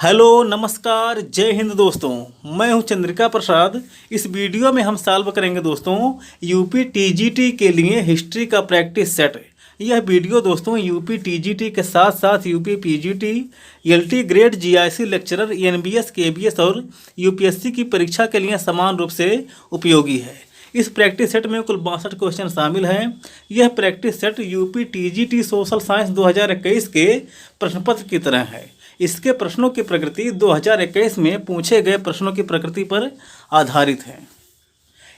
Hello नमस्कार जय हिंद दोस्तों। मैं हूं चंद्रिका प्रसाद। इस वीडियो में हम सॉल्व करेंगे दोस्तों यूपी टीजीटी के लिए हिस्ट्री का प्रैक्टिस सेट। यह वीडियो दोस्तों यूपी टीजीटी के साथ साथ UP PGT, LT grade, GIC lecturer, NBS, KBS और यूपीएससी की परीक्षा के लिए समान रूप से उपयोगी है। इस प्रैक्टिस सेट में कुल 62 क्वेश्चन शामिल हैं। यह practice set UP TGT social science 2021 के प्रश्न पत्र की तरह है। इसके प्रश्नों की प्रकृति 2021 में पूछे गए प्रश्नों की प्रकृति पर आधारित है।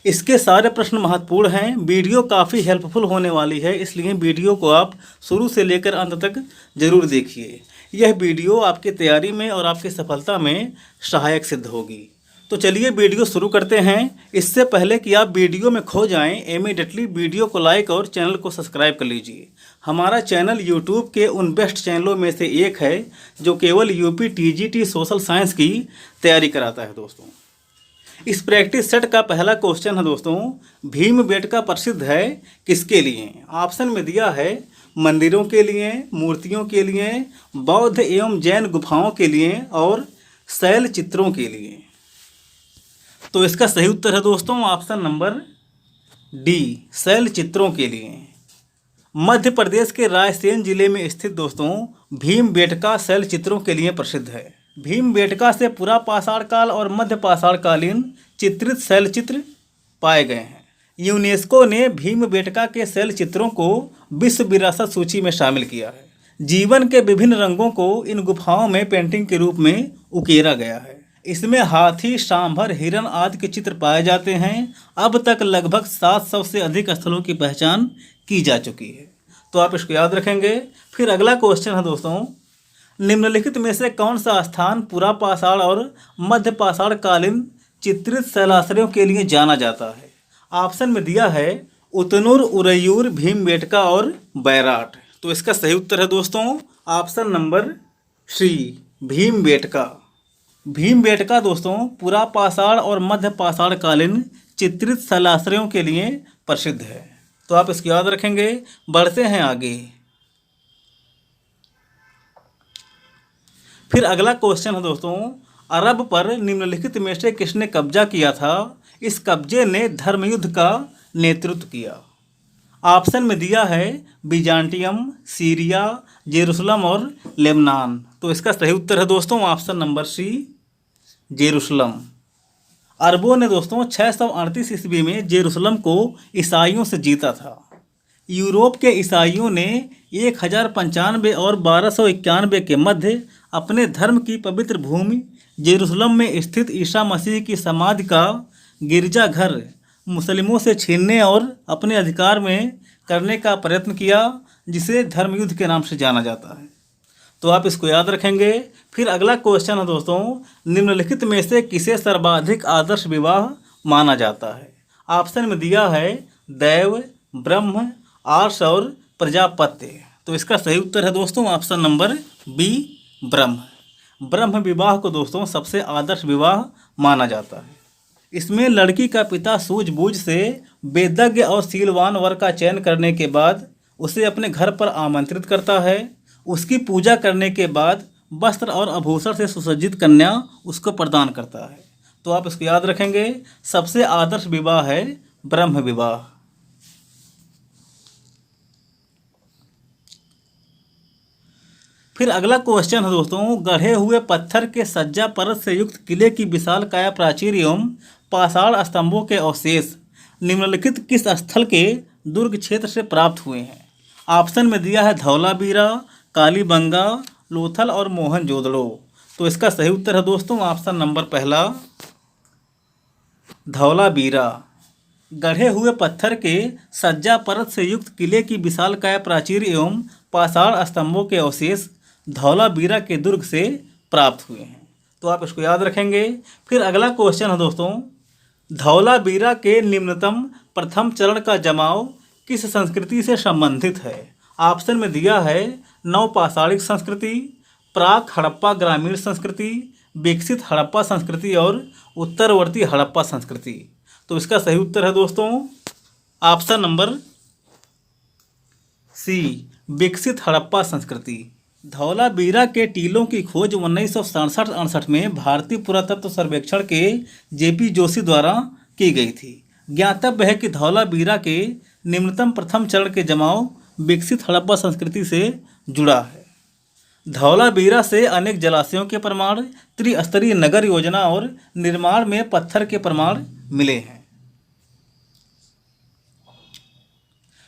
इसके सारे प्रश्न महत्वपूर्ण हैं। वीडियो काफ़ी हेल्पफुल होने वाली है, इसलिए वीडियो को आप शुरू से लेकर अंत तक जरूर देखिए। यह वीडियो आपकी तैयारी में और आपकी सफलता में सहायक सिद्ध होगी। तो चलिए वीडियो शुरू करते हैं। इससे पहले कि आप वीडियो में खो जाएं, इमीडिएटली वीडियो को लाइक और चैनल को सब्सक्राइब कर लीजिए। हमारा चैनल यूट्यूब के उन बेस्ट चैनलों में से एक है जो केवल यूपी टीजीटी सोशल साइंस की तैयारी कराता है दोस्तों। इस प्रैक्टिस सेट का पहला क्वेश्चन है दोस्तों, भीमबेटका प्रसिद्ध है किसके लिए? ऑप्शन में दिया है मंदिरों के लिए, मूर्तियों के लिए, बौद्ध एवं जैन गुफाओं के लिए और शैल चित्रों के लिए। तो इसका सही उत्तर है दोस्तों ऑप्शन नंबर डी, शैल चित्रों के लिए। मध्य प्रदेश के रायसेन जिले में स्थित दोस्तों भीमबेटका शैल चित्रों के लिए प्रसिद्ध है। भीमबेटका से पुरा पाषाण काल और मध्य पाषाण कालीन चित्रित शैल चित्र पाए गए हैं। यूनेस्को ने भीमबेटका के शैल चित्रों को विश्व विरासत सूची में शामिल किया है। जीवन के विभिन्न रंगों को इन गुफाओं में पेंटिंग के रूप में उकेरा गया है। इसमें हाथी, सांभर, हिरण आदि के चित्र पाए जाते हैं। अब तक लगभग 700 से अधिक स्थलों की पहचान की जा चुकी है। तो आप इसको याद रखेंगे। फिर अगला क्वेश्चन है दोस्तों, निम्नलिखित में से कौन सा स्थान पुरा पाषाण और मध्य पाषाण कालीन चित्रित शैलाश्रयों के लिए जाना जाता है? ऑप्शन में दिया है उतनूर, उरैयूर, भीमबेटका और बैराट। तो इसका सही उत्तर है दोस्तों option number C, Bhimbetka. Bhimbetka दोस्तों पुरा पाषाण और मध्य पाषाण कालीन चित्रित शैलाश्रयों के लिए प्रसिद्ध है। तो आप इसको याद रखेंगे। बढ़ते हैं आगे। फिर अगला क्वेश्चन है दोस्तों, अरब पर निम्नलिखित में से किसने कब्जा किया था? इस कब्जे ने धर्मयुद्ध का नेतृत्व किया। ऑप्शन में दिया है बिजान्टियम, सीरिया, जेरूसलम और लेबनान। तो इसका सही उत्तर है दोस्तों ऑप्शन नंबर सी, जेरूसलम। अरबों ने दोस्तों 638 ईस्वी में जेरूसलम को ईसाइयों से जीता था। यूरोप के ईसाइयों ने 1095 और 1291 के मध्य अपने धर्म की पवित्र भूमि जेरूसलम में स्थित ईसा मसीह की समाधि का गिरजाघर मुस्लिमों से छीनने और अपने अधिकार में करने का प्रयत्न किया, जिसे धर्मयुद्ध के नाम से जाना जाता है। तो आप इसको याद रखेंगे। फिर अगला क्वेश्चन है दोस्तों, निम्नलिखित में से किसे सर्वाधिक आदर्श विवाह माना जाता है? ऑप्शन में दिया है दैव, ब्रह्म, आर्ष और प्रजापत्य। तो इसका सही उत्तर है दोस्तों ऑप्शन नंबर बी, ब्रह्म। ब्रह्म विवाह को दोस्तों सबसे आदर्श विवाह माना जाता है। इसमें लड़की का पिता सूझबूझ से वेदज्ञ और शीलवान वर का चयन करने के बाद उसे अपने घर पर आमंत्रित करता है। उसकी पूजा करने के बाद वस्त्र और आभूषण से सुसज्जित कन्या उसको प्रदान करता है। तो आप इसको याद रखेंगे। सबसे आदर्श विवाह है ब्रह्म विवाह। फिर अगला क्वेश्चन है दोस्तों, गढ़े हुए पत्थर के सज्जा परत से युक्त किले की विशाल काया प्राचीर एवं पाषाण स्तंभों के अवशेष निम्नलिखित किस स्थल के दुर्ग क्षेत्र से प्राप्त हुए हैं? ऑप्शन में दिया है धौलावीरा, कालीबंगा, लोथल और मोहनजोदड़ो। तो इसका सही उत्तर है दोस्तों ऑप्शन नंबर पहला, धौलावीरा। गढ़े हुए पत्थर के सज्जा परत से युक्त किले की विशाल काया प्राचीर एवं पाषाण स्तंभों के अवशेष धौलावीरा के दुर्ग से प्राप्त हुए हैं। तो आप इसको याद रखेंगे। फिर अगला क्वेश्चन है दोस्तों, धौलावीरा के निम्नतम प्रथम चरण का जमाव किस संस्कृति से संबंधित है? ऑप्शन में दिया है नवपाषाणिक संस्कृति, प्राक हड़प्पा ग्रामीण संस्कृति, विकसित हड़प्पा संस्कृति और उत्तरवर्ती हड़प्पा संस्कृति। तो इसका सही उत्तर है दोस्तों ऑप्शन नंबर सी, विकसित हड़प्पा संस्कृति। धौलावीरा के टीलों की खोज 1967-68 में भारतीय पुरातत्व सर्वेक्षण के जेपी जोशी द्वारा की गई थी। ज्ञातव्य है कि धौलावीरा के निम्नतम प्रथम चरण के जमाव विकसित हड़प्पा संस्कृति से जुड़ा है। धौलावीरा से अनेक जलाशयों के प्रमाण, त्रिस्तरीय नगर योजना और निर्माण में पत्थर के प्रमाण मिले हैं।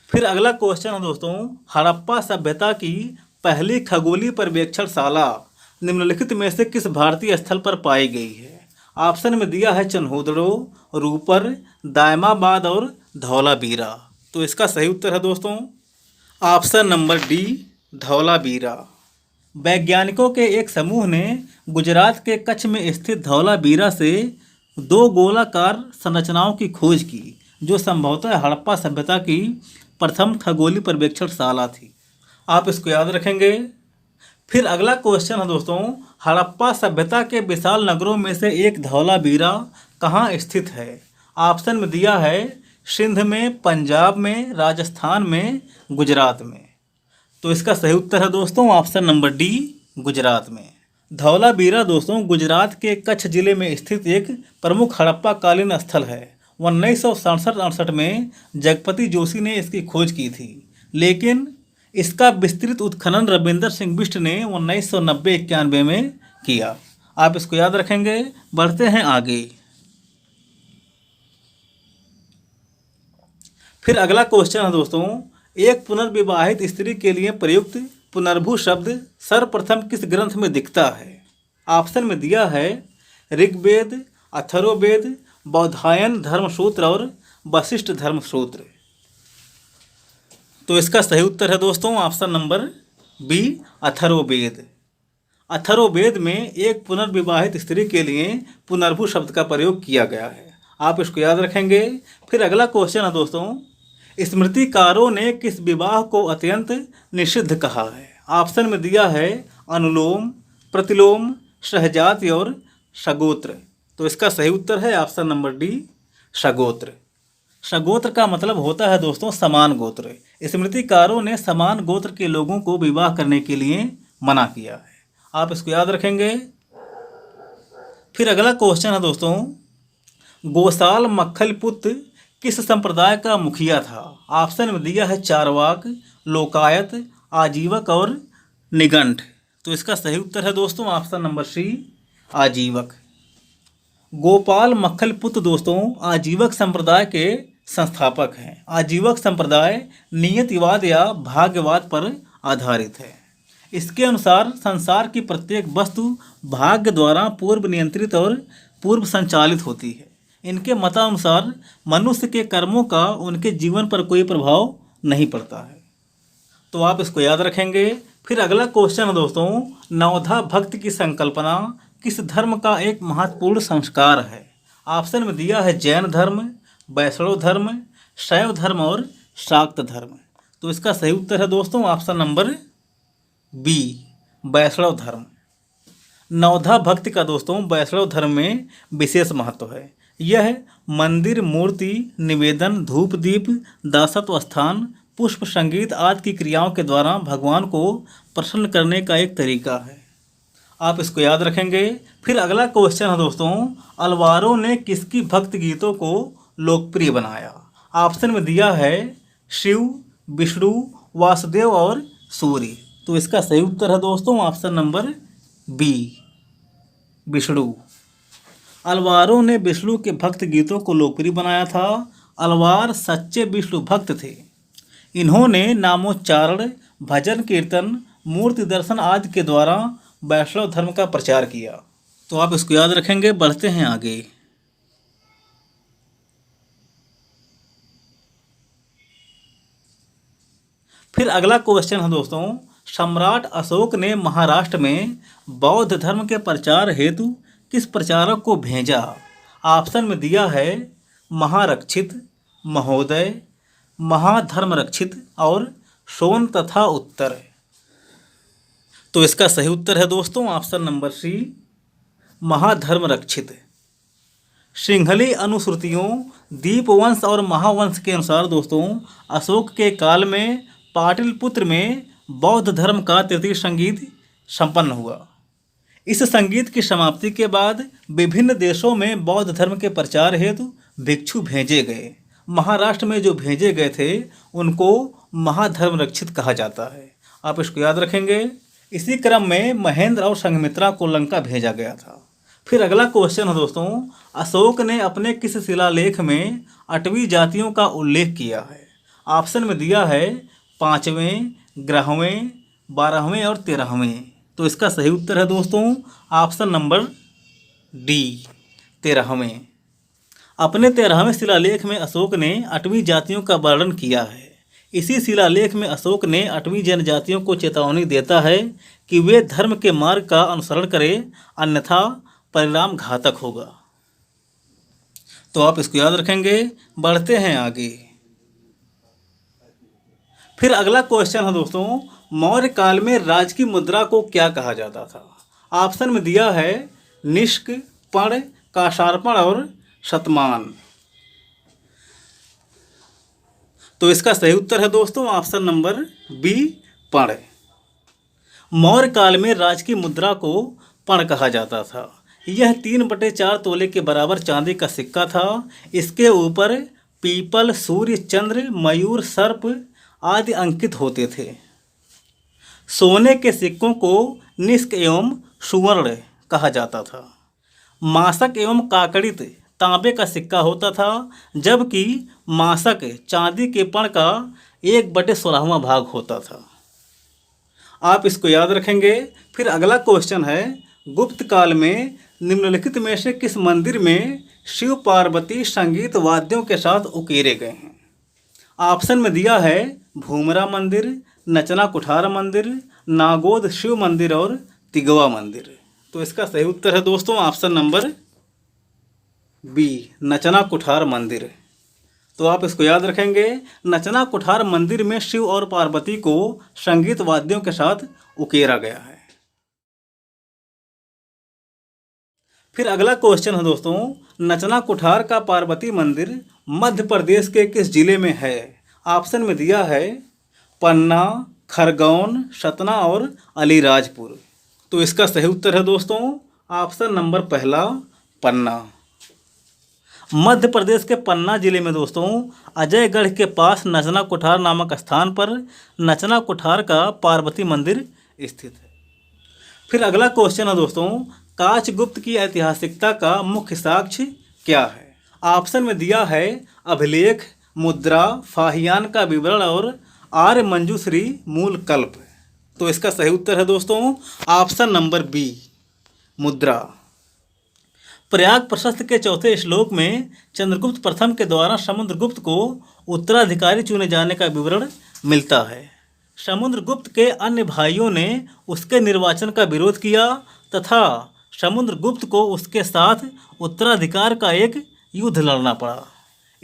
फिर अगला क्वेश्चन है दोस्तों, हड़प्पा सभ्यता की पहली खगोलीय पर्यवेक्षणशाला निम्नलिखित में से किस भारतीय स्थल पर पाई गई है? ऑप्शन में दिया है चन्होदड़ो, रूपर, दायमाबाद और धौलावीरा। तो इसका सही उत्तर है दोस्तों ऑप्शन नंबर डी, धौलावीरा। वैज्ञानिकों के एक समूह ने गुजरात के कच्छ में स्थित धौलावीरा से 2 गोलाकार संरचनाओं की खोज की, जो संभवतः हड़प्पा सभ्यता की प्रथम खगोलीय पर्यवेक्षणशाला थी। आप इसको याद रखेंगे। फिर अगला क्वेश्चन है दोस्तों, हड़प्पा सभ्यता के विशाल नगरों में से एक धौलावीरा कहाँ स्थित है? ऑप्शन में दिया है सिंध में, पंजाब में, राजस्थान में, गुजरात में। तो इसका सही उत्तर है दोस्तों ऑप्शन नंबर डी, गुजरात में। धौलावीरा दोस्तों गुजरात के कच्छ जिले में स्थित एक प्रमुख हड़प्पा कालीन स्थल है। 1967-68 में जगपति जोशी ने इसकी खोज की थी, लेकिन इसका विस्तृत उत्खनन रविंदर सिंह बिष्ट ने 1990-91 में किया। आप इसको याद रखेंगे। बढ़ते हैं आगे। फिर अगला क्वेश्चन है दोस्तों, एक पुनर्विवाहित स्त्री के लिए प्रयुक्त पुनर्भू शब्द सर्वप्रथम किस ग्रंथ में दिखता है? ऑप्शन में दिया है ऋग्वेद, अथर्ववेद, बौधायन धर्मसूत्र और वशिष्ठ धर्मसूत्र। तो इसका सही उत्तर है दोस्तों option number B, Atharvaveda. Atharvaveda में एक पुनर्विवाहित स्त्री के लिए पुनर्भू शब्द का प्रयोग किया गया है। आप इसको याद रखेंगे। फिर अगला क्वेश्चन है दोस्तों, स्मृतिकारों ने किस विवाह को अत्यंत निषिद्ध कहा है? ऑप्शन में दिया है अनुलोम, प्रतिलोम, सहजाति और सगोत्र। तो इसका सही उत्तर है ऑप्शन नंबर डी, सगोत्र। सगोत्र का मतलब होता है दोस्तों समान गोत्र। स्मृतिकारों ने समान गोत्र के लोगों को विवाह करने के लिए मना किया है। आप इसको याद रखेंगे। फिर अगला क्वेश्चन है दोस्तों, गोसाल मक्खलपुत्र किस संप्रदाय का मुखिया था? ऑप्शन में दिया है चारवाक, लोकायत, आजीवक और निगंठ। तो इसका सही उत्तर है दोस्तों ऑप्शन नंबर सी, आजीवक। गोपाल मक्खलपुत्र दोस्तों आजीवक संप्रदाय के संस्थापक हैं। आजीवक संप्रदाय नियतिवाद या भाग्यवाद पर आधारित है। इसके अनुसार संसार की प्रत्येक वस्तु भाग्य द्वारा पूर्व नियंत्रित और पूर्व संचालित होती है। इनके मतानुसार मनुष्य के कर्मों का उनके जीवन पर कोई प्रभाव नहीं पड़ता है। तो आप इसको याद रखेंगे। फिर अगला क्वेश्चन है दोस्तों, नवधा भक्ति की संकल्पना किस धर्म का एक महत्वपूर्ण संस्कार है? ऑप्शन में दिया है जैन धर्म, वैष्णव धर्म, शैव धर्म और शाक्त धर्म। तो इसका सही उत्तर है दोस्तों ऑप्शन नंबर बी, वैष्णव धर्म। नवधा भक्ति का दोस्तों वैष्णव धर्म में विशेष महत्व है। यह मंदिर, मूर्ति निवेदन, धूप दीप, दासत्व स्थान, पुष्प, संगीत आदि की क्रियाओं के द्वारा भगवान को प्रसन्न करने का एक तरीका है। आप इसको याद रखेंगे। फिर अगला क्वेश्चन है दोस्तों, अलवारों ने किसकी भक्ति गीतों को लोकप्रिय बनाया? ऑप्शन में दिया है शिव, विष्णु, वासुदेव और सूर्य। तो इसका सही उत्तर है दोस्तों ऑप्शन नंबर बी, विष्णु। अलवारों ने विष्णु के भक्त गीतों को लोकप्रिय बनाया था। अलवार सच्चे विष्णु भक्त थे। इन्होंने नामोच्चारण, भजन कीर्तन, मूर्ति दर्शन आदि के द्वारा वैष्णव धर्म का प्रचार किया। तो आप इसको याद रखेंगे। बढ़ते हैं आगे। फिर अगला क्वेश्चन है दोस्तों, सम्राट अशोक ने महाराष्ट्र में बौद्ध धर्म के प्रचार हेतु किस प्रचारक को भेजा? ऑप्शन में दिया है महारक्षित, महोदय, महाधर्मरक्षित और सोन तथा उत्तर। तो इसका सही उत्तर है दोस्तों ऑप्शन नंबर सी, महाधर्मरक्षित। सिंहली अनुश्रुतियों, दीपवंश और महावंश के अनुसार दोस्तों अशोक के काल में पाटलिपुत्र में बौद्ध धर्म का तृतीय संगीत संपन्न हुआ। इस संगीत की समाप्ति के बाद विभिन्न देशों में बौद्ध धर्म के प्रचार हेतु भिक्षु भेजे गए। महाराष्ट्र में जो भेजे गए थे उनको महाधर्म रक्षित कहा जाता है, आप इसको याद रखेंगे। इसी क्रम में महेंद्र और संघमित्रा को लंका भेजा गया था। फिर अगला क्वेश्चन है दोस्तों, अशोक ने अपने किस शिलालेख में 8वीं जातियों का उल्लेख किया है? ऑप्शन में दिया है 5वें, 11वें, 12वें और 13वें। तो इसका सही उत्तर है दोस्तों ऑप्शन नंबर डी, 13वें। अपने 13वें शिलालेख में अशोक ने 8वीं जातियों का वर्णन किया है। इसी शिलालेख में अशोक ने 8वीं जनजातियों को चेतावनी देता है कि वे धर्म के मार्ग का अनुसरण करें, अन्यथा परिणाम घातक होगा। तो आप इसको याद रखेंगे। बढ़ते हैं आगे। फिर अगला क्वेश्चन है दोस्तों, मौर्य काल में राज की मुद्रा को क्या कहा जाता था? ऑप्शन में दिया है निष्क, पण, काशार्पण और शतमान। तो इसका सही उत्तर है दोस्तों ऑप्शन नंबर बी, पण। मौर्य काल में राज की मुद्रा को पण कहा जाता था। यह 3/4 तोले के बराबर चांदी का सिक्का था। इसके ऊपर पीपल, सूर्य, चंद्र, मयूर, सर्प आदि अंकित होते थे। सोने के सिक्कों को निष्क एवं सुवर्ण कहा जाता था। मासक एवं काकड़ित तांबे का सिक्का होता था, जबकि मासक चांदी के पण का 1/16वां भाग होता था। आप इसको याद रखेंगे। फिर अगला क्वेश्चन है, गुप्त काल में निम्नलिखित में से किस मंदिर में शिव पार्वती संगीत वाद्यों के साथ उकेरे गए हैं? ऑप्शन में दिया है भूमरा मंदिर, नचना कुठार मंदिर, नागोद शिव मंदिर और तिगवा मंदिर। तो इसका सही उत्तर है दोस्तों ऑप्शन नंबर बी, नचना कुठार मंदिर। तो आप इसको याद रखेंगे। नचना कुठार मंदिर में शिव और पार्वती को संगीत वाद्यों के साथ उकेरा गया है। फिर अगला क्वेश्चन है दोस्तों, नचना कुठार का पार्वती मंदिर मध्य प्रदेश के किस जिले में है? ऑप्शन में दिया है पन्ना, खरगोन, सतना और अलीराजपुर। तो इसका सही उत्तर है दोस्तों ऑप्शन नंबर पहला, पन्ना। मध्य प्रदेश के पन्ना जिले में दोस्तों अजयगढ़ के पास नचना कुठार नामक स्थान पर नचना कुठार का पार्वती मंदिर स्थित है। फिर अगला क्वेश्चन है दोस्तों, काचगुप्त की ऐतिहासिकता का मुख्य साक्ष्य क्या है? ऑप्शन में दिया है अभिलेख, मुद्रा, फाहियान का विवरण और आर्य मंजूश्री मूल कल्प। तो इसका सही उत्तर है दोस्तों ऑप्शन नंबर बी, मुद्रा। प्रयाग प्रशस्त के चौथे श्लोक में चंद्रगुप्त प्रथम के द्वारा समुद्रगुप्त को उत्तराधिकारी चुने जाने का विवरण मिलता है। समुद्रगुप्त के अन्य भाइयों ने उसके निर्वाचन का विरोध किया तथा समुद्रगुप्त को उसके साथ उत्तराधिकार का एक युद्ध लड़ना पड़ा।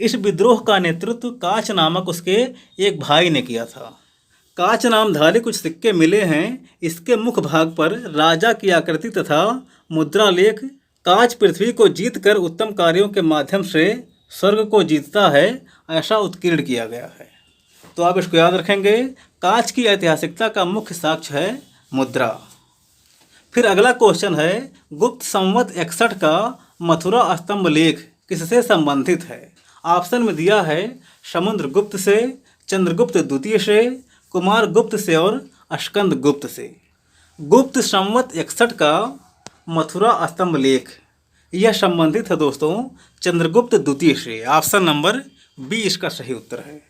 इस विद्रोह का नेतृत्व काच नामक उसके एक भाई ने किया था। काच नामधारी कुछ सिक्के मिले हैं। इसके मुख्य भाग पर राजा की आकृति तथा मुद्रा लेख काच पृथ्वी को जीतकर उत्तम कार्यों के माध्यम से स्वर्ग को जीतता है, ऐसा उत्कीर्ण किया गया है। तो आप इसको याद रखेंगे। काच की ऐतिहासिकता का मुख्य साक्ष्य है मुद्रा। फिर अगला क्वेश्चन है, गुप्त संवत 61 का मथुरा स्तंभ लेख किससे संबंधित है? ऑप्शन में दिया है समुद्रगुप्त से, चंद्रगुप्त द्वितीय से, कुमार गुप्त से और स्कंद गुप्त से। गुप्त संवत 61 का मथुरा स्तंभ लेख यह संबंधित है दोस्तों चंद्रगुप्त द्वितीय से। ऑप्शन नंबर बी इसका सही उत्तर है।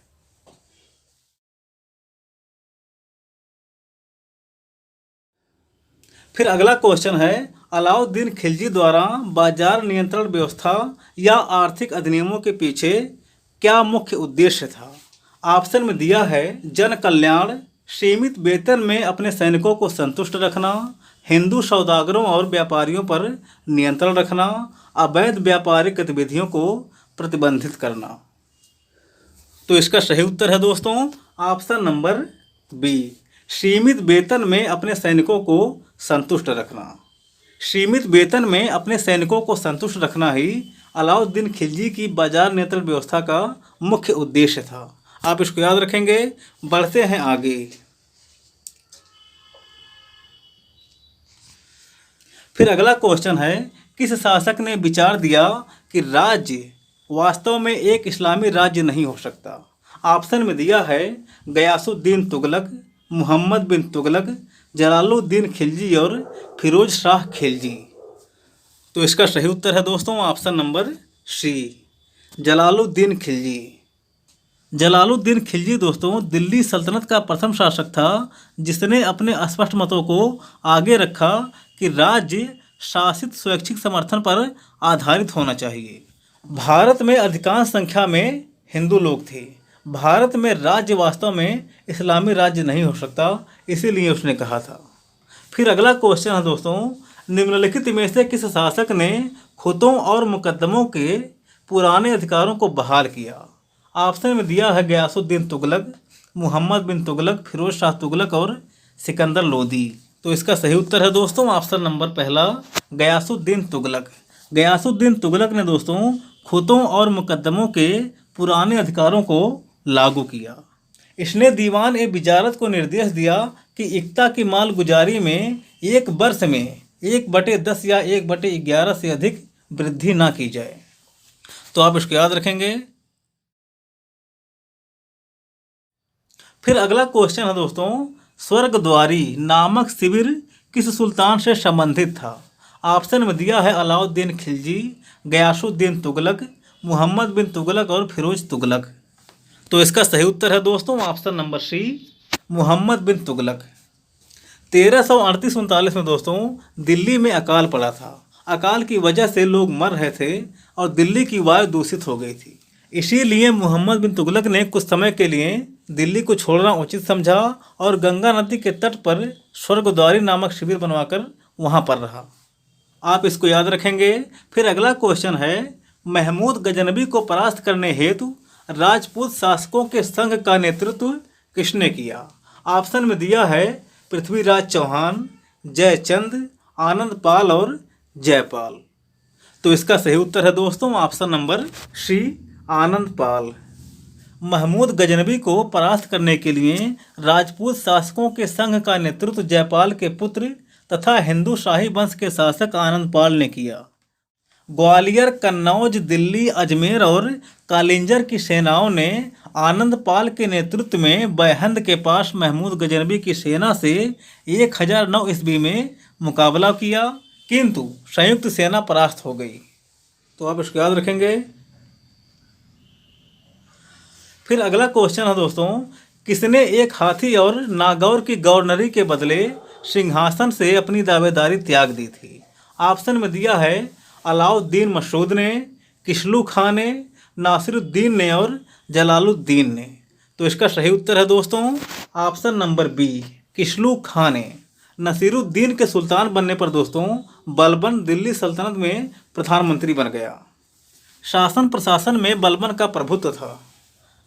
फिर अगला क्वेश्चन है, अलाउद्दीन खिलजी द्वारा बाजार नियंत्रण व्यवस्था या आर्थिक अधिनियमों के पीछे क्या मुख्य उद्देश्य था? ऑप्शन में दिया है जन कल्याण, सीमित वेतन में अपने सैनिकों को संतुष्ट रखना, हिंदू सौदागरों और व्यापारियों पर नियंत्रण रखना, अवैध व्यापारिक गतिविधियों को प्रतिबंधित करना। तो इसका सही उत्तर है दोस्तों ऑप्शन नंबर बी, सीमित वेतन में अपने सैनिकों को संतुष्ट रखना। सीमित वेतन में अपने सैनिकों को संतुष्ट रखना ही अलाउद्दीन खिलजी की बाजार नियंत्रण व्यवस्था का मुख्य उद्देश्य था। आप इसको याद रखेंगे। बढ़ते हैं आगे। फिर अगला क्वेश्चन है, किस शासक ने विचार दिया कि राज्य वास्तव में एक इस्लामी राज्य नहीं हो सकता? ऑप्शन में दिया है गयासुद्दीन तुगलक, मोहम्मद बिन तुगलक, जलालुद्दीन खिलजी और फिरोज शाह खिलजी। तो इसका सही उत्तर है दोस्तों option number C, Jalaluddin Khilji. Jalaluddin Khilji दोस्तों दिल्ली सल्तनत का प्रथम शासक था जिसने अपने स्पष्ट मतों को आगे रखा कि राज्य शासित स्वैच्छिक समर्थन पर आधारित होना चाहिए। भारत में अधिकांश संख्या में हिंदू लोग थे। भारत में राज्य वास्तव में इस्लामी राज्य नहीं हो सकता, इसीलिए उसने कहा था। फिर अगला क्वेश्चन है दोस्तों, निम्नलिखित में से किस शासक ने खुतों और मुकदमों के पुराने अधिकारों को बहाल किया? ऑप्शन में दिया है गयासुद्दीन तुगलक, मोहम्मद बिन तुगलक, फिरोज शाह तुगलक और सिकंदर लोदी। तो इसका सही उत्तर है दोस्तों ऑप्शन नंबर पहला, गयासुद्दीन तुगलक। गयासुद्दीन तुगलक ने दोस्तों खुतों और मुकदमों के पुराने अधिकारों को लागू किया। इसने दीवान ए बिजारत को निर्देश दिया कि इक्ता की माल गुजारी में एक वर्ष में 1/10 या 1/11 से अधिक वृद्धि ना की जाए। तो आप इसको याद रखेंगे। फिर अगला क्वेश्चन है दोस्तों, स्वर्गद्वारी नामक शिविर किस सुल्तान से संबंधित था? ऑप्शन में दिया है अलाउद्दीन खिलजी, गयासुद्दीन तुगलक, मोहम्मद बिन तुगलक और फिरोज तुगलक। तो इसका सही उत्तर है दोस्तों ऑप्शन नंबर सी, मोहम्मद बिन तुगलक। 1338-39 में दोस्तों दिल्ली में अकाल पड़ा था। अकाल की वजह से लोग मर रहे थे और दिल्ली की वायु दूषित हो गई थी। इसीलिए मोहम्मद बिन तुगलक ने कुछ समय के लिए दिल्ली को छोड़ना उचित समझा और गंगा नदी के तट पर स्वर्गद्वारी नामक शिविर बनवाकर वहां पर रहा। आप इसको याद रखेंगे। फिर अगला क्वेश्चन है, महमूद गजनबी को परास्त करने हेतु राजपूत शासकों के संघ का नेतृत्व किसने किया? ऑप्शन में दिया है पृथ्वीराज चौहान, जयचंद, आनंद पाल और जयपाल। तो इसका सही उत्तर है दोस्तों ऑप्शन नंबर सी, आनंद पाल। महमूद गजनबी को परास्त करने के लिए राजपूत शासकों के संघ का नेतृत्व जयपाल के पुत्र तथा हिंदू शाही वंश के शासक आनंद पाल ने किया। ग्वालियर, कन्नौज, दिल्ली, अजमेर और कालिंजर की सेनाओं ने आनंद पाल के नेतृत्व में बैहंद के पास महमूद गजनबी की सेना से 1009 ईस्वी में मुकाबला किया, किंतु संयुक्त सेना परास्त हो गई। तो आप इसको याद रखेंगे। फिर अगला क्वेश्चन है दोस्तों, किसने एक हाथी और नागौर की गवर्नरी के बदले सिंहासन से अपनी दावेदारी त्याग दी थी? ऑप्शन में दिया है अलाउद्दीन मसूद ने, किशलू खां ने, नासिरुद्दीन ने और जलालुद्दीन ने। तो इसका सही उत्तर है दोस्तों ऑप्शन नंबर बी, किशलू खां ने। नसीरुद्दीन के सुल्तान बनने पर दोस्तों बलबन दिल्ली सल्तनत में प्रधानमंत्री बन गया। शासन प्रशासन में बलबन का प्रभुत्व था।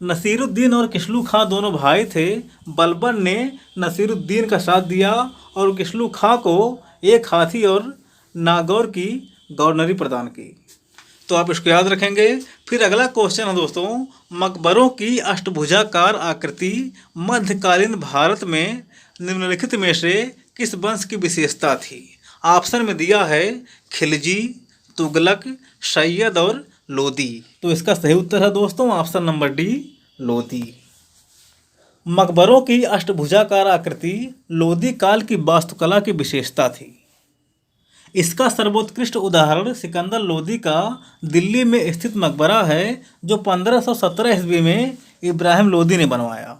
नसीरुद्दीन और किशलू खां दोनों भाई थे। बलबन ने नसीरुद्दीन का साथ दिया और किशलू खां को एक हाथी और नागौर की गवर्नरी प्रदान की। तो आप इसको याद रखेंगे। फिर अगला क्वेश्चन है दोस्तों, मकबरों की अष्टभुजाकार आकृति मध्यकालीन भारत में निम्नलिखित में से किस वंश की विशेषता थी? ऑप्शन में दिया है खिलजी, तुगलक, सैयद और लोदी। तो इसका सही उत्तर है दोस्तों ऑप्शन नंबर डी, लोदी। मकबरों की अष्टभुजाकार आकृति लोदी काल की वास्तुकला की विशेषता थी। इसका सर्वोत्कृष्ट उदाहरण सिकंदर लोदी का दिल्ली में स्थित मकबरा है जो 1517 ईस्वी में इब्राहिम लोदी ने बनवाया।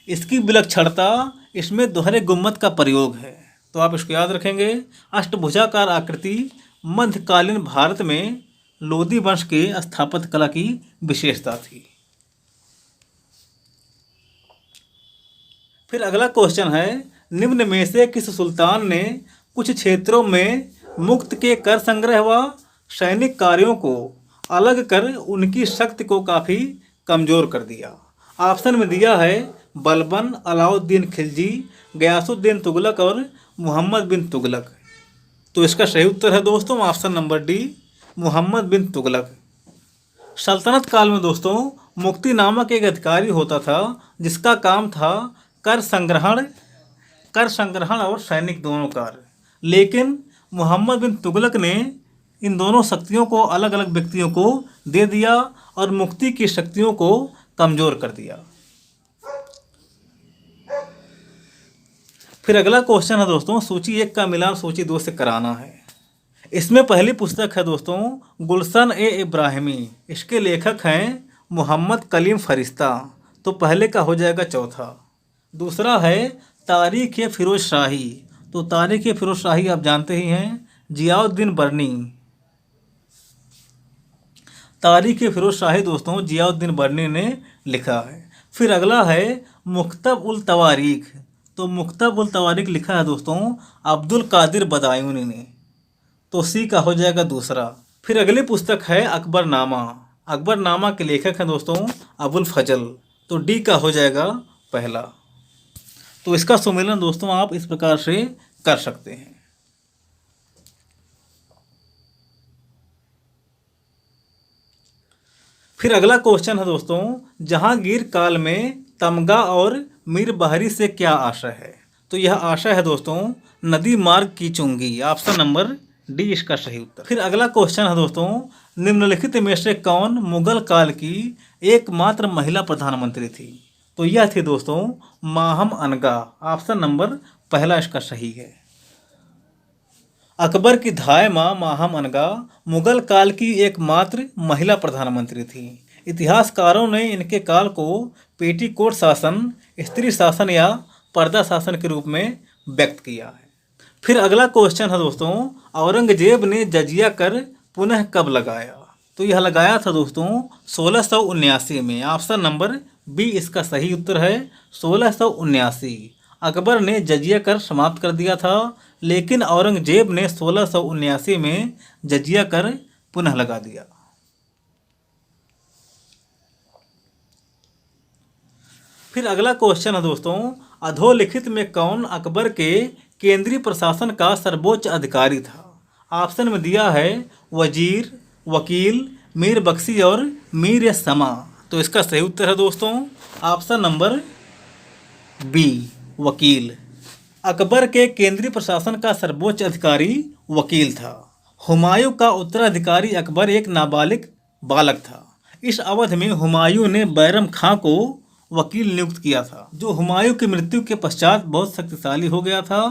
इसकी विलक्षणता इसमें दोहरे गुम्मद का प्रयोग है। तो आप इसको याद रखेंगे। अष्टभुजाकार आकृति मध्यकालीन भारत में लोदी वंश के स्थापत्य कला की विशेषता थी। फिर अगला क्वेश्चन है, निम्न में से किस सुल्तान ने कुछ क्षेत्रों में मुक्त के कर संग्रह व सैनिक कार्यों को अलग कर उनकी शक्ति को काफ़ी कमज़ोर कर दिया? ऑप्शन में दिया है बलबन, अलाउद्दीन खिलजी, गयासुद्दीन तुगलक और मोहम्मद बिन तुगलक। तो इसका सही उत्तर है दोस्तों ऑप्शन नंबर डी, मोहम्मद बिन तुगलक। सल्तनत काल में दोस्तों मुक्ति नामक एक अधिकारी होता था जिसका काम था कर संग्रहण और सैनिक दोनों कार्य। लेकिन मोहम्मद बिन तुगलक ने इन दोनों शक्तियों को अलग अलग व्यक्तियों को दे दिया और मुक्ति की शक्तियों को कमज़ोर कर दिया। फिर अगला क्वेश्चन है दोस्तों, सूची 1 का मिलान सूची 2 से कराना है। इसमें पहली पुस्तक है दोस्तों गुलशन ए इब्राहिमी, इसके लेखक हैं मोहम्मद कलीम फरिश्ता, तो पहले का हो जाएगा चौथा। दूसरा है तारीख़ ए फिरोज शाही, तो तारीख़ ए फिरोज शाही आप जानते ही हैं जियाउद्दीन बर्नी। तारीख़ ए फिरोज शाही दोस्तों जियाउद्दीन बर्नी ने लिखा है। फिर अगला है मुख्तब उल तवारीख़, तो मुख्तब उल तवारीख़ लिखा है दोस्तों अब्दुल कादिर बदायूनी ने, तो सी का हो जाएगा दूसरा। फिर अगली पुस्तक है अकबरनामा, अकबरनामा के लेखक हैं दोस्तों अबुल फजल, तो डी का हो जाएगा पहला। तो इसका सुमेलन दोस्तों आप इस प्रकार से कर सकते हैं। फिर अगला क्वेश्चन है दोस्तों जहांगीर काल में तमगा और मीर बहरी से क्या आशय है, तो यह आशय है दोस्तों नदी मार्ग की चुंगी, ऑप्शन नंबर डी इसका सही उत्तर। फिर अगला क्वेश्चन है दोस्तों निम्नलिखित में से कौन मुगल काल की एकमात्र महिला प्रधानमंत्री थी, तो यह थी दोस्तों माहम अनगा, ऑप्शन नंबर पहला इसका सही है। अकबर की धाय माँ माहम अनगा मुगल काल की एकमात्र महिला प्रधानमंत्री थी। इतिहासकारों ने इनके काल को पेटीकोट शासन, स्त्री शासन या पर्दा शासन के रूप में व्यक्त किया है। फिर अगला क्वेश्चन है दोस्तों औरंगजेब ने जजिया कर पुनः कब लगाया, तो यह लगाया था दोस्तों 1679 में, ऑप्शन नंबर बी इसका सही उत्तर है 1679। अकबर ने जजिया कर समाप्त कर दिया था, लेकिन औरंगजेब ने 1679 में जजिया कर पुनः लगा दिया। फिर अगला क्वेश्चन है दोस्तों अधोलिखित में कौन अकबर के केंद्रीय प्रशासन का सर्वोच्च अधिकारी था, ऑप्शन में दिया है वजीर, वकील, मीर बख्शी और मीर समा, तो इसका सही उत्तर है दोस्तों ऑप्शन नंबर बी वकील। अकबर के केंद्रीय प्रशासन का सर्वोच्च अधिकारी वकील था। हुमायूं का उत्तराधिकारी अकबर एक नाबालिग बालक था। इस अवधि में हुमायूं ने बैरम खां को वकील नियुक्त किया था, जो हुमायूं की मृत्यु के पश्चात बहुत शक्तिशाली हो गया था।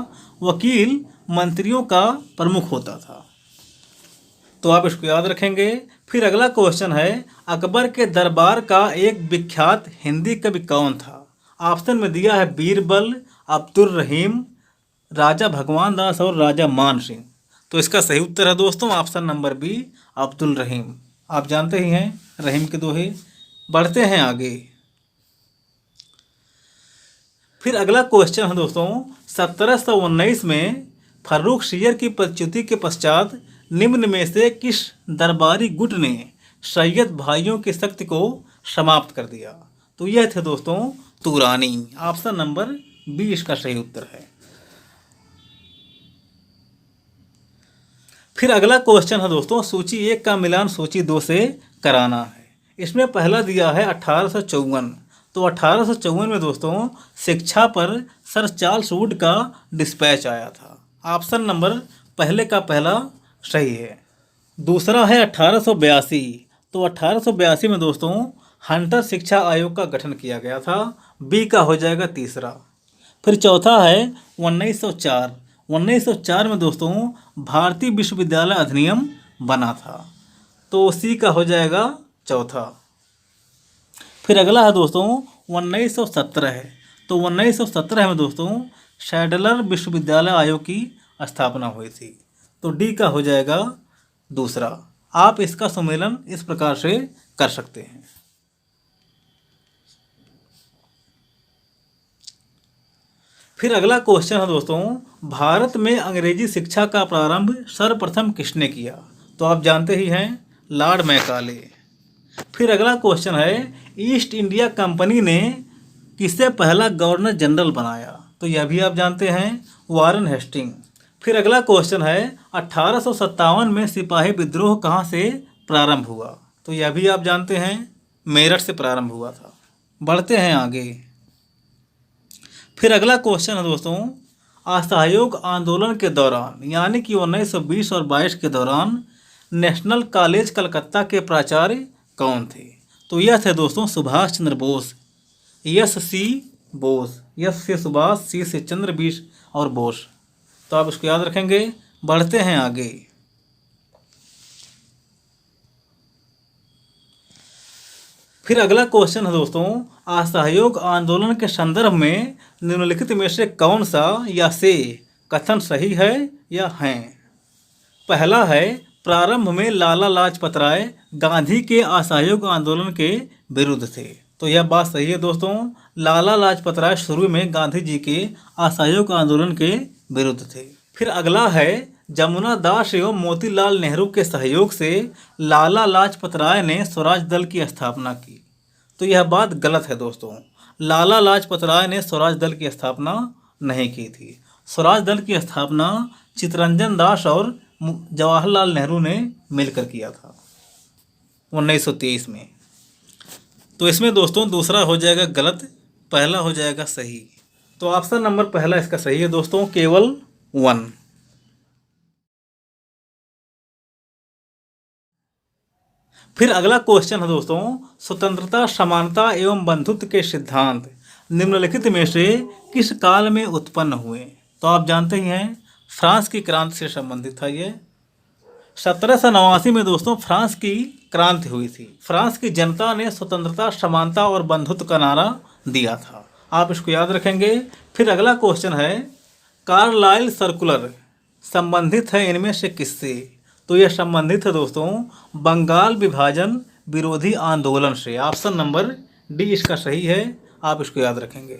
वकील मंत्रियों का प्रमुख होता था, तो आप इसको याद रखेंगे। फिर अगला क्वेश्चन है अकबर के दरबार का एक विख्यात हिंदी कवि कौन था, ऑप्शन में दिया है बीरबल, अब्दुल रहीम, राजा भगवान दास और राजा मान सिंह, तो इसका सही उत्तर है दोस्तों ऑप्शन नंबर बी अब्दुल रहीम। आप जानते ही हैं रहीम के दोहे। बढ़ते हैं आगे। फिर अगला क्वेश्चन है दोस्तों 1719 में फर्रुख सियर की पदच्युति के पश्चात निम्न में से किस दरबारी गुट ने सैयद भाइयों की शक्ति को समाप्त कर दिया, तो यह थे दोस्तों तुरानी, ऑप्शन नंबर बी इसका सही उत्तर है। फिर अगला क्वेश्चन है दोस्तों सूची 1 का मिलान सूची 2 से कराना है। इसमें पहला दिया है 1854, तो 1854 में दोस्तों शिक्षा पर सर चार्ल्स वुड का डिस्पैच आया था, ऑप्शन नंबर पहले का पहला सही है। दूसरा है 1882, तो 1882 में दोस्तों हंटर शिक्षा आयोग का गठन किया गया था, बी का हो जाएगा तीसरा। फिर चौथा है 1904, 1904 में दोस्तों भारतीय विश्वविद्यालय अधिनियम बना था, तो सी का हो जाएगा चौथा। फिर अगला है दोस्तों 1917 है, तो 1917 में दोस्तों शैडलर विश्वविद्यालय आयोग की स्थापना हुई थी, तो डी का हो जाएगा दूसरा। आप इसका सम्मेलन इस प्रकार से कर सकते हैं। फिर अगला क्वेश्चन है दोस्तों भारत में अंग्रेजी शिक्षा का प्रारंभ सर्वप्रथम किसने किया, तो आप जानते ही हैं लॉर्ड मैकाले। फिर अगला क्वेश्चन है ईस्ट इंडिया कंपनी ने किसे पहला गवर्नर जनरल बनाया, तो यह भी आप जानते हैं वारन हेस्टिंग। फिर अगला क्वेश्चन है 1857 में सिपाही विद्रोह कहाँ से प्रारंभ हुआ, तो यह भी आप जानते हैं मेरठ से प्रारंभ हुआ था। बढ़ते हैं आगे। फिर अगला क्वेश्चन है दोस्तों असहयोग आंदोलन के दौरान यानी कि 1920 और 22 के दौरान नेशनल कॉलेज कलकत्ता के प्राचार्य कौन थे? तो यह थे दोस्तों सुभाष चंद्र बोस। यस सी बोस, यस से सुभाष, सी से चंद्र, बीस और बोस। तो आप इसको याद रखेंगे। बढ़ते हैं आगे। फिर अगला क्वेश्चन है दोस्तों, असहयोग आंदोलन के संदर्भ में निम्नलिखित में से कौन सा या से कथन सही है या हैं? पहला है, प्रारंभ में लाला लाजपत राय गांधी के असहयोग आंदोलन के विरुद्ध थे। तो यह बात सही है दोस्तों। लाला लाजपत राय शुरू में गांधी जी के असहयोग आंदोलन के विरुद्ध थे। फिर अगला है, जमुना दास एवं मोतीलाल नेहरू के सहयोग से लाला लाजपत राय ने स्वराज दल की स्थापना की। तो यह बात गलत है दोस्तों। लाला लाजपत राय ने स्वराज दल की स्थापना नहीं की थी। स्वराज दल की स्थापना चित्तरंजन दास और जवाहरलाल नेहरू ने मिलकर किया था 1923 में। तो इसमें दोस्तों दूसरा हो जाएगा गलत, पहला हो जाएगा सही। तो ऑप्शन नंबर पहला इसका सही है दोस्तों, केवल 1। फिर अगला क्वेश्चन है दोस्तों, स्वतंत्रता, समानता एवं बंधुत्व के सिद्धांत निम्नलिखित में से किस काल में उत्पन्न हुए? तो आप जानते ही हैं फ्रांस की क्रांति से संबंधित था ये। 1789 में दोस्तों फ्रांस की क्रांति हुई थी। फ्रांस की जनता ने स्वतंत्रता, समानता और बंधुत्व का नारा दिया था। आप इसको याद रखेंगे। फिर अगला क्वेश्चन है, कार्लाइल सर्कुलर संबंधित है इनमें से किससे? तो यह संबंधित है दोस्तों बंगाल विभाजन विरोधी आंदोलन से। ऑप्शन नंबर डी इसका सही है। आप इसको याद रखेंगे।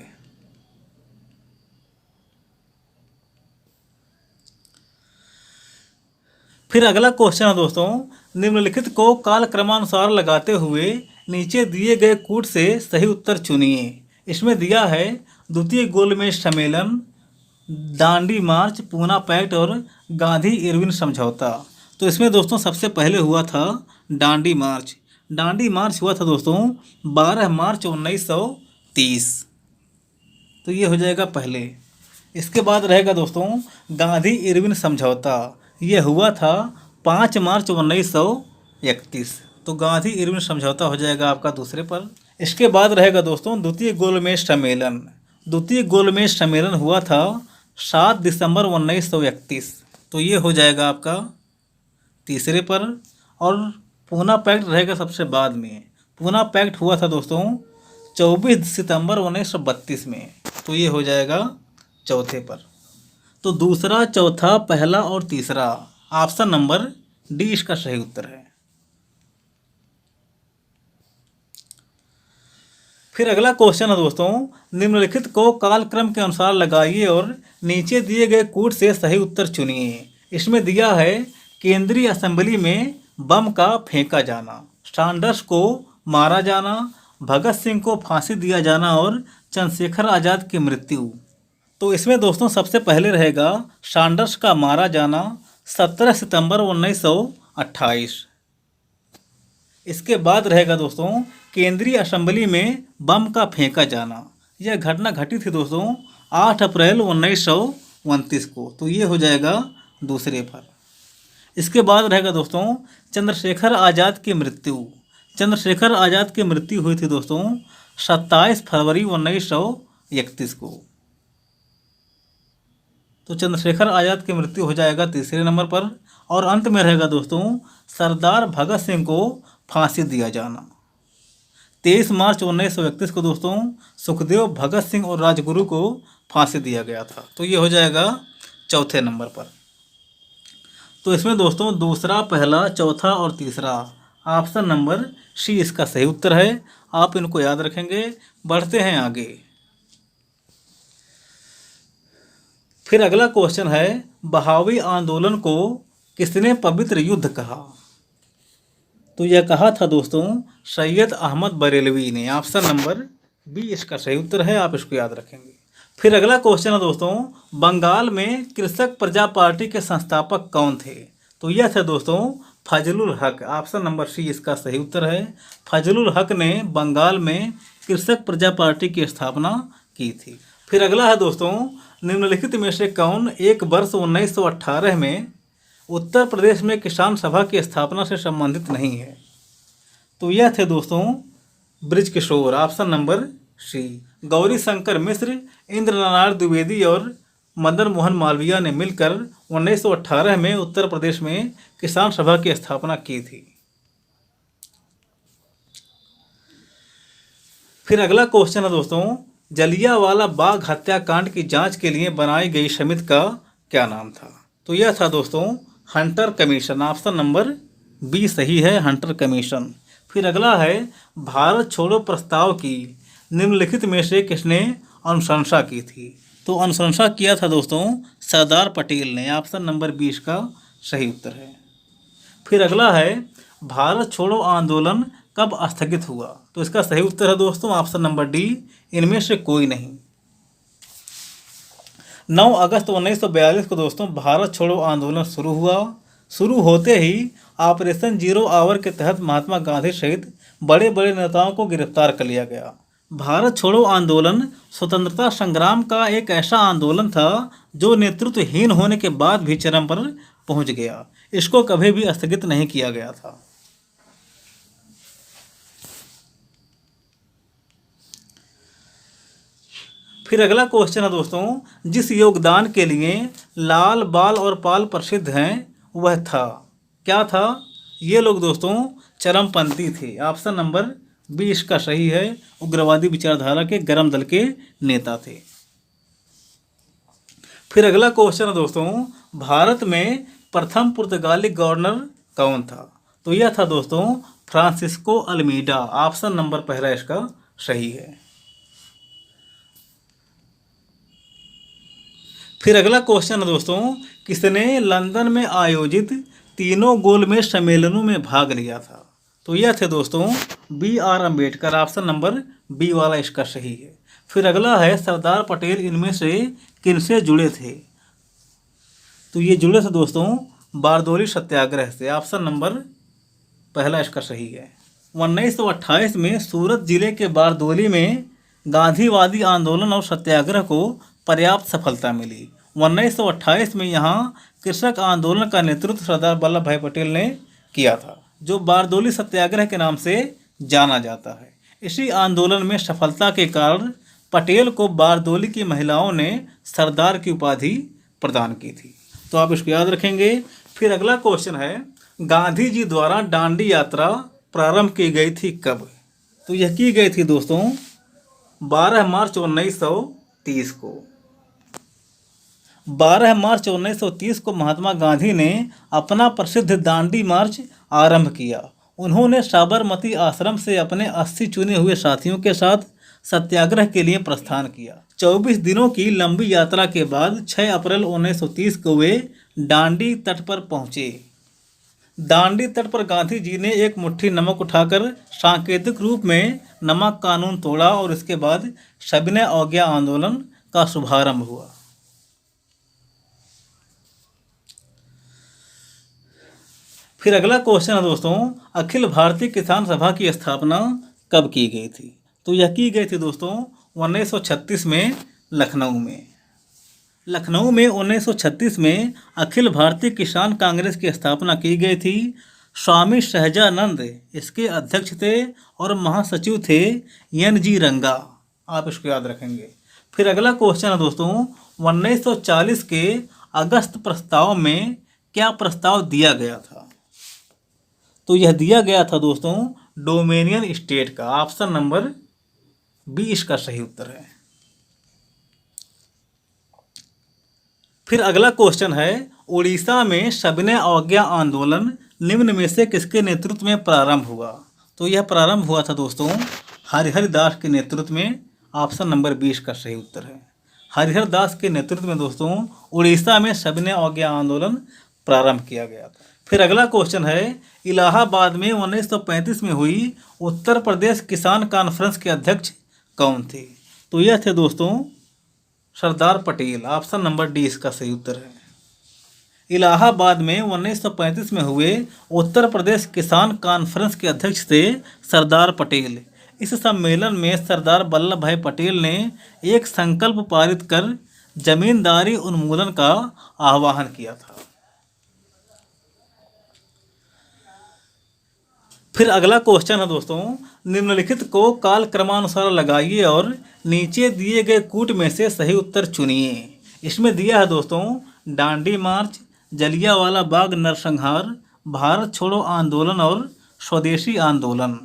फिर अगला क्वेश्चन है दोस्तों, निम्नलिखित को कालक्रमानुसार लगाते हुए नीचे दिए गए कूट से सही उत्तर चुनिए। इसमें दिया है द्वितीय गोलमेज सम्मेलन, दांडी मार्च, पूना पैक्ट और गांधी इरविन समझौता। तो इसमें दोस्तों सबसे पहले हुआ था दांडी मार्च। दांडी मार्च हुआ था दोस्तों 12 मार्च 1930। तो ये हो जाएगा पहले। इसके बाद रहेगा दोस्तों गांधी इरविन समझौता। ये हुआ था 5 मार्च 1931। तो गांधी इरविन समझौता हो जाएगा आपका दूसरे पर। इसके बाद रहेगा दोस्तों द्वितीय गोलमेज सम्मेलन। द्वितीय गोलमेज सम्मेलन हुआ था 7 दिसंबर 1931। तो ये हो जाएगा आपका तीसरे पर। और पूना पैक्ट रहेगा सबसे बाद में। पूना पैक्ट हुआ था दोस्तों 24 सितंबर 1932 में। तो ये हो जाएगा चौथे पर। तो दूसरा, चौथा, पहला और तीसरा, ऑप्शन नंबर डी इसका सही उत्तर है। फिर अगला क्वेश्चन है दोस्तों, निम्नलिखित को कालक्रम के अनुसार लगाइए और नीचे दिए गए कूट से सही उत्तर चुनिए। इसमें दिया है केंद्रीय असेंबली में बम का फेंका जाना, सैंडर्स को मारा जाना, भगत सिंह को फांसी दिया जाना और चंद्रशेखर आज़ाद की मृत्यु। तो इसमें दोस्तों सबसे पहले रहेगा सैंडर्स का मारा जाना 17 सितंबर 1928। इसके बाद रहेगा दोस्तों केंद्रीय असेंबली में बम का फेंका जाना। यह घटना घटी थी दोस्तों 8 अप्रैल 1929 को। तो ये हो जाएगा दूसरे पर। इसके बाद रहेगा दोस्तों चंद्रशेखर आज़ाद की मृत्यु। चंद्रशेखर आज़ाद की मृत्यु हुई थी दोस्तों 27 फरवरी 1931 को। तो चंद्रशेखर आज़ाद की मृत्यु हो जाएगा तीसरे नंबर पर। और अंत में रहेगा दोस्तों सरदार भगत सिंह को फांसी दिया जाना। 23 मार्च 1931 को दोस्तों सुखदेव, भगत सिंह और राजगुरु को फांसी दिया गया था। तो ये हो जाएगा चौथे नंबर पर। तो इसमें दोस्तों दूसरा, पहला, चौथा और तीसरा, ऑप्शन नंबर सी इसका सही उत्तर है। आप इनको याद रखेंगे। बढ़ते हैं आगे। फिर अगला क्वेश्चन है, बहावी आंदोलन को किसने पवित्र युद्ध कहा? तो यह कहा था दोस्तों सैयद अहमद बरेलवी ने। ऑप्शन नंबर बी इसका सही उत्तर है। आप इसको याद रखेंगे। फिर अगला क्वेश्चन है दोस्तों, बंगाल में कृषक प्रजा पार्टी के संस्थापक कौन थे? तो यह थे दोस्तों फजलुल हक। ऑप्शन नंबर सी इसका सही उत्तर है। फजलुल हक ने बंगाल में कृषक प्रजा पार्टी की स्थापना की थी। फिर अगला है दोस्तों, निम्नलिखित में से कौन एक वर्ष 1918 में उत्तर प्रदेश में किसान सभा की स्थापना से संबंधित नहीं है? तो यह थे दोस्तों Brijkishore, option number C. Gauri Shankar Mishra, Indra Narayan Dwivedi और मदन मोहन मालवीय ने मिलकर 1918 में उत्तर प्रदेश में किसान सभा की स्थापना की थी। फिर अगला क्वेश्चन है दोस्तों, जलियांवाला बाग हत्याकांड की जांच के लिए बनाई गई समिति का क्या नाम था? तो यह था दोस्तों Hunter commission, option number B सही है, हंटर कमीशन। फिर अगला है, भारत छोड़ो प्रस्ताव की निम्नलिखित में से किसने अनुशंसा की थी? तो अनुशंसा किया था दोस्तों सरदार पटेल ने, ऑप्शन नंबर 20 का सही उत्तर है। फिर अगला है, भारत छोड़ो आंदोलन कब स्थगित हुआ? तो इसका सही उत्तर है दोस्तों ऑप्शन नंबर डी, इनमें से कोई नहीं। 9 अगस्त 1942 को दोस्तों भारत छोड़ो आंदोलन शुरू हुआ। शुरू होते ही ऑपरेशन जीरो आवर के तहत महात्मा गांधी सहित बड़े बड़े नेताओं को गिरफ्तार कर लिया गया। भारत छोड़ो आंदोलन स्वतंत्रता संग्राम का एक ऐसा आंदोलन था जो नेतृत्वहीन होने के बाद भी चरम पर पहुंच गया। इसको कभी भी स्थगित नहीं किया गया था। फिर अगला क्वेश्चन है दोस्तों, जिस योगदान के लिए लाल, बाल और पाल प्रसिद्ध हैं वह था, क्या था? ये लोग दोस्तों चरमपंथी थे, ऑप्शन नंबर 20 का सही है। उग्रवादी विचारधारा के गरम दल के नेता थे। फिर अगला क्वेश्चन है दोस्तों, भारत में प्रथम पुर्तगाली गवर्नर कौन था? तो यह था दोस्तों फ्रांसिस्को अल्मीडा, ऑप्शन नंबर पहला इसका सही है। फिर अगला क्वेश्चन है दोस्तों, किसने लंदन में आयोजित तीनों गोलमेज सम्मेलनों में भाग लिया था? तो यह थे दोस्तों BR Ambedkar, option number B वाला इसका सही है। फिर अगला है, सरदार पटेल इनमें से किनसे जुड़े थे? तो ये जुड़े थे दोस्तों बारदोली सत्याग्रह से, ऑप्शन नंबर पहला इसका सही है। 1928 में सूरत जिले के बारदोली में गांधीवादी आंदोलन और सत्याग्रह को पर्याप्त सफलता मिली। 1928 में यहाँ कृषक आंदोलन का नेतृत्व सरदार वल्लभ भाई पटेल ने किया था, जो बारदोली सत्याग्रह के नाम से जाना जाता है। इसी आंदोलन में सफलता के कारण पटेल को बारदोली की महिलाओं ने सरदार की उपाधि प्रदान की थी। तो आप इसको याद रखेंगे। फिर अगला क्वेश्चन है, गांधी जी द्वारा दांडी यात्रा प्रारंभ की गई थी कब? तो यह की गई थी दोस्तों 12 मार्च 1930 को। 12 मार्च 1930 को महात्मा गांधी ने अपना प्रसिद्ध दांडी मार्च आरंभ किया। उन्होंने साबरमती आश्रम से अपने 80 चुने हुए साथियों के साथ सत्याग्रह के लिए प्रस्थान किया। 24 दिनों की लंबी यात्रा के बाद 6 अप्रैल 1930 को वे दांडी तट पर पहुंचे। दांडी तट पर गांधी जी ने एक मुट्ठी नमक उठाकर सांकेतिक रूप में नमक कानून तोड़ा और इसके बाद सविनय अवज्ञा आंदोलन का शुभारंभ हुआ। फिर अगला क्वेश्चन है दोस्तों, अखिल भारतीय किसान सभा की स्थापना कब की गई थी? तो यह की गई थी दोस्तों 1936 में लखनऊ में। लखनऊ में 1936 में अखिल भारतीय किसान कांग्रेस की स्थापना की गई थी। स्वामी सहजानंद इसके अध्यक्ष थे और महासचिव थे NG रंगा। आप इसको याद रखेंगे। फिर अगला क्वेश्चन है दोस्तों, 1940 के अगस्त प्रस्ताव में क्या प्रस्ताव दिया गया था? तो यह दिया गया था दोस्तों डोमिनियन स्टेट का, ऑप्शन नंबर बी इसका सही उत्तर है। फिर अगला क्वेश्चन है, उड़ीसा में सविनय अवज्ञा आंदोलन निम्न में से किसके नेतृत्व में प्रारंभ हुआ? तो यह प्रारंभ हुआ था दोस्तों हरिहर दास के नेतृत्व में, ऑप्शन नंबर 20 का सही उत्तर है। हरिहर दास के नेतृत्व में दोस्तों उड़ीसा में सविनय अवज्ञा आंदोलन प्रारंभ किया गया था। फिर अगला क्वेश्चन है, इलाहाबाद में 1935 में हुई उत्तर प्रदेश किसान कॉन्फ्रेंस के अध्यक्ष कौन थे? तो यह थे दोस्तों Sardar Patel, option number D इसका सही उत्तर है। इलाहाबाद में 1935 में हुए उत्तर प्रदेश किसान कॉन्फ्रेंस के अध्यक्ष थे सरदार पटेल। इस सम्मेलन में सरदार वल्लभ भाई पटेल ने एक संकल्प पारित कर जमींदारी उन्मूलन का आह्वान किया था। फिर अगला क्वेश्चन है दोस्तों, निम्नलिखित को कालक्रमानुसार लगाइए और नीचे दिए गए कूट में से सही उत्तर चुनिए। इसमें दिया है दोस्तों डांडी मार्च, जलियांवाला बाग नरसंहार, भारत छोड़ो आंदोलन और स्वदेशी आंदोलन।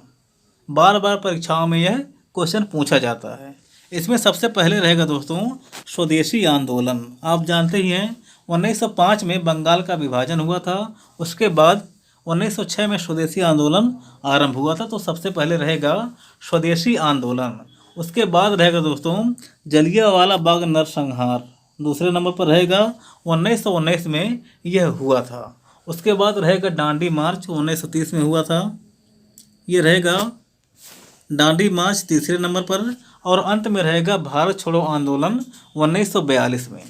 बार बार परीक्षाओं में यह क्वेश्चन पूछा जाता है। इसमें सबसे पहले रहेगा दोस्तों स्वदेशी आंदोलन। आप जानते ही हैं 1905 में बंगाल का विभाजन हुआ था, उसके बाद 1906 में स्वदेशी आंदोलन आरंभ हुआ था, तो सबसे पहले रहेगा स्वदेशी आंदोलन। उसके बाद रहेगा दोस्तों जलियांवाला बाग नरसंहार, दूसरे नंबर पर रहेगा 1919 में यह हुआ था। उसके बाद रहेगा डांडी मार्च 1930 में हुआ था, ये रहेगा डांडी मार्च तीसरे नंबर पर। और अंत में रहेगा भारत छोड़ो आंदोलन 1942 में।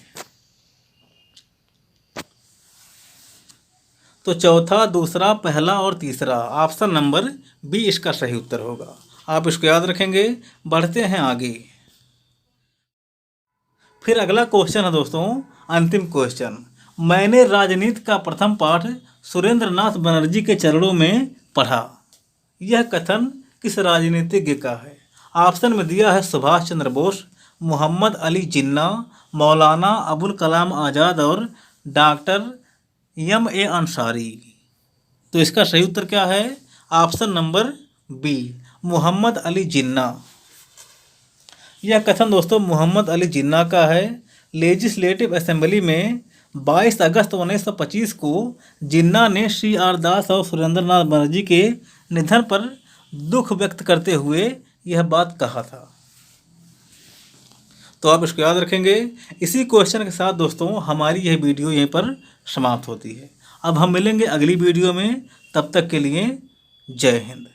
तो चौथा, दूसरा, पहला और तीसरा, ऑप्शन नंबर बी इसका सही उत्तर होगा। आप इसको याद रखेंगे। बढ़ते हैं आगे। फिर अगला क्वेश्चन है दोस्तों अंतिम क्वेश्चन। मैंने राजनीति का प्रथम पाठ सुरेंद्र नाथ बनर्जी के चरणों में पढ़ा। यह कथन किस राजनीतिज्ञ का है? ऑप्शन में दिया है सुभाष चंद्र बोस, मोहम्मद अली जिन्ना, मौलाना अबुल कलाम आज़ाद और डॉक्टर M.A. अंसारी। तो इसका सही उत्तर क्या है? Option number B, Mohammad Ali Jinnah. यह कथन दोस्तों मोहम्मद अली जिन्ना का है। लेजिस्लेटिव असेंबली में 22 अगस्त 1925 को जिन्ना ने CR दास और सुरेंद्र नाथ बनर्जी के निधन पर दुख व्यक्त करते हुए यह बात कहा था। तो आप इसको याद रखेंगे। इसी क्वेश्चन के साथ दोस्तों हमारी यह वीडियो यहीं पर समाप्त होती है। अब हम मिलेंगे अगली वीडियो में, तब तक के लिए जय हिंद।